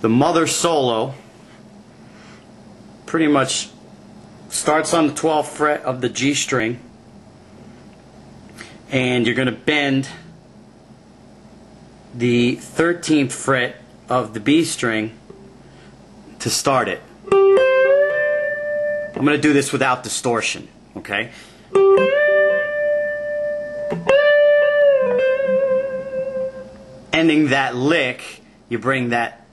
The Mother solo pretty much starts on the 12th fret of the G string, and you're going to bend the 13th fret of the B string to start it. I'm going to do this without distortion, okay? Ending that lick, you bring that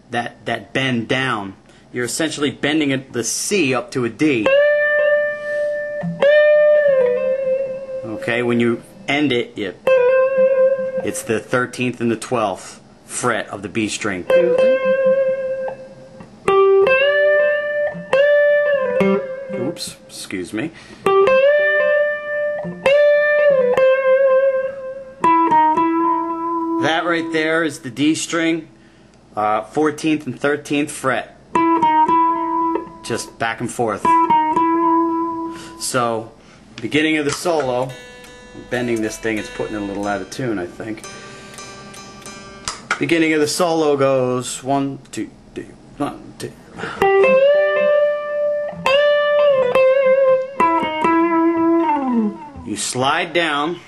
bend down. You're essentially bending the C up to a D. Okay, when you end it, it's the 13th and the 12th fret of the B string. Oops, excuse me. That right there is the D string, 14th and 13th fret. Just back and forth. So, beginning of the solo, I'm bending this thing, it's putting it a little out of tune, I think. Beginning of the solo goes 1, 2, 3, 1, 2. You slide down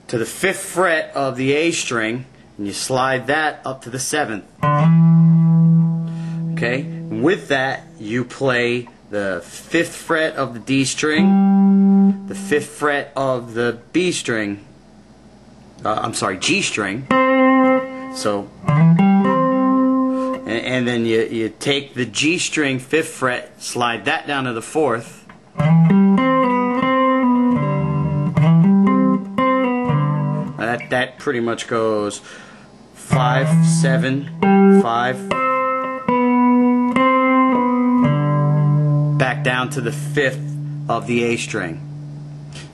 to the 5th fret of the A string, and you slide that up to the 7th. Okay? And with that, you play the 5th fret of the D string, the 5th fret of the B string, G string. So, and then you take the G string 5th fret, slide that down to the 4th. That pretty much goes 5, 7, 5, back down to the 5th of the A string.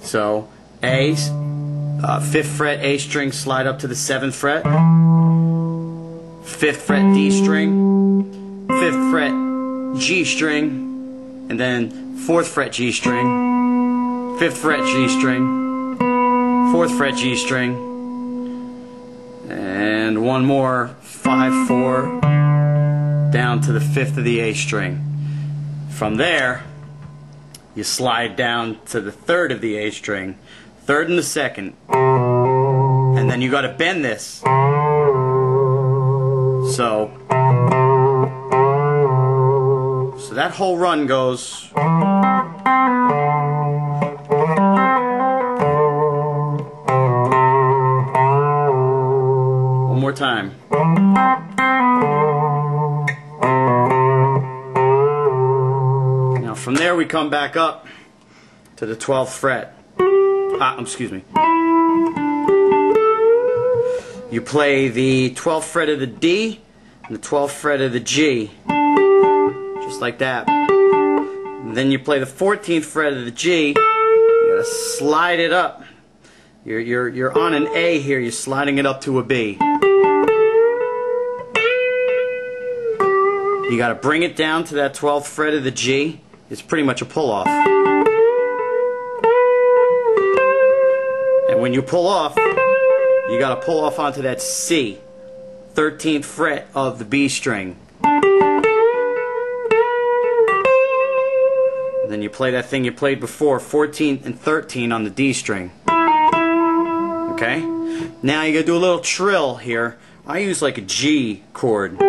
So A, 5th fret A string, slide up to the 7th fret, 5th fret D string, 5th fret G string, and then 4th fret G string, 5th fret G string, 4th fret G string, and one more 5, 4 down to the 5th of the A string. From there, you slide down to the 3rd of the A string, 3rd and the 2nd, and then you got to bend this. So that whole run goes. One more time. Now from there we come back up to the 12th fret. Excuse me. You play the 12th fret of the D and the 12th fret of the G. Just like that. And then you play the 14th fret of the G. You gotta slide it up. You're on an A here, you're sliding it up to a B. You got to bring it down to that 12th fret of the G. It's pretty much a pull-off. And when you pull off, you got to pull off onto that C, 13th fret of the B string. And then you play that thing you played before, 14 and 13 on the D string. Okay? Now you got to do a little trill here. I use like a G chord.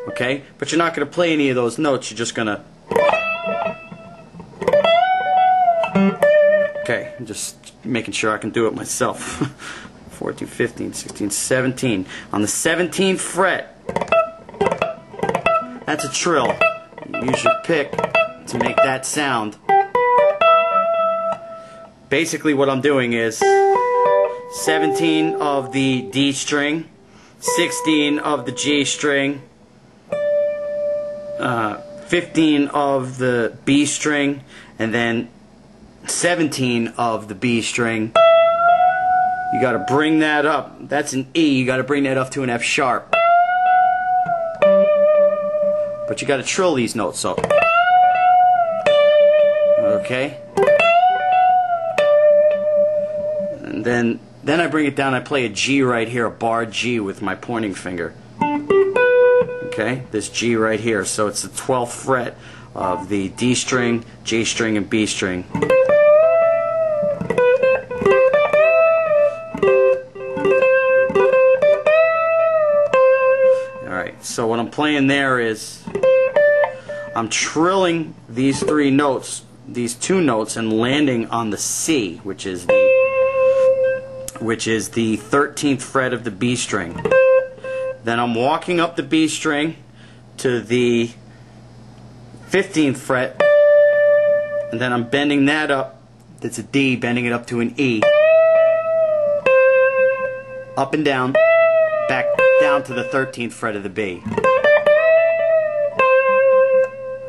Okay? But you're not going to play any of those notes. You're just going to... Okay, I'm just making sure I can do it myself. 14, 15, 16, 17. On the 17th fret, that's a trill. You use your pick to make that sound. Basically what I'm doing is 17 of the D string, 16 of the G string, 15 of the B string, and then 17 of the B string. You got to bring that up. That's an E. You got to bring that up to an F sharp. But you got to trill these notes, so. Okay. And then I bring it down. I play a G right here, a bar G with my pointing finger. Okay, this G right here. So it's the 12th fret of the D string, G string, and B string. Alright, so what I'm playing there is I'm trilling these three notes, these two notes, and landing on the C, which is the 13th fret of the B string. Then I'm walking up the B string to the 15th fret, and then I'm bending that up. That's a D, bending it up to an E. Up and down, back down to the 13th fret of the B.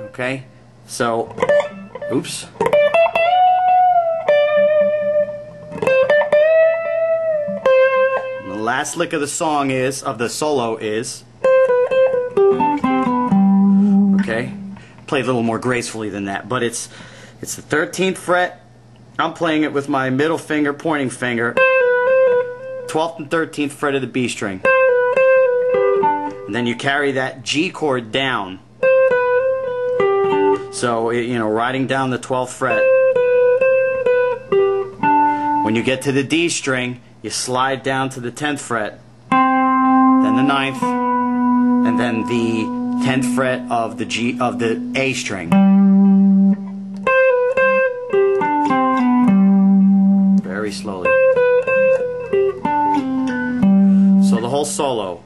Okay, so, oops. And the last lick of the song is, of the solo is, okay, play a little more gracefully than that, but it's the 13th fret. I'm playing it with my middle finger, pointing finger, 12th and 13th fret of the B string. And then you carry that G chord down. So, you know, riding down the 12th fret. When you get to the D string, you slide down to the 10th fret, then the 9th, and then the 10th fret of the A string. Very slowly. So the whole solo.